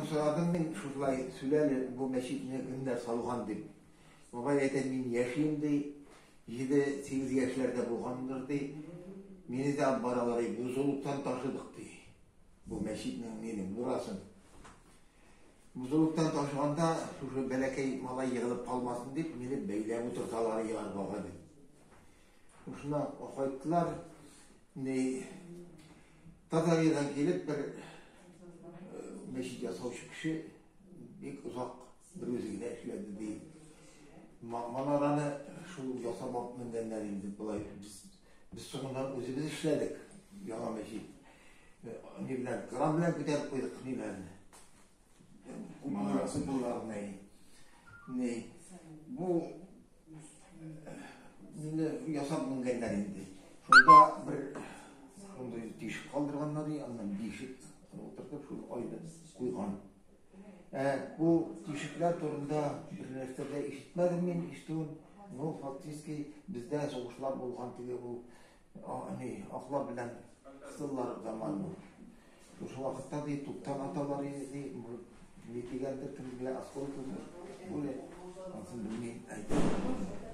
сұрадым мен шушылай сүләлі бұл мәшітіне кімдер салған деп. Оғай айтады, мен яшайым дей, 7-8 яшыларда болғанымдар дей, мені де алып баралар ей, бұзылықтан ташыдық дей. Бұл мәшітінің менің мұрасын. Бұзылықтан ташығанда, шушы бәләкей малай еғіліп қалмасын деп, мені бәйләм отырталары еғар баға деп. Шuna оқайттылар, Татариядан келіп бір мәшит жасаушы кіші бек ұзақ бір өзігіне әшіледі дейді. Манараны шул жасамап мінденлер енді бұлай біз соңынан өзіміз ішіледік яңа мәшит. Грам білен көтеріп қойдық нелеріні. Манарасы бұларына. Бұл мені жасап мүнгендер енді. Сонда бір ондай тешік қалдырғанна дей, аннан бешік отыртып шул айды қойған. Бұл тешіклер турында бір нәрседе ишітмедім мен ишітуін. Но фактически бізде соғышылар болған теге бұл ақла білән қысылар заманы. Сол уақытта дей, туптан аталары дей, не дегендір кім біле асқол кімдір. Бұл ансын білмейін айтып.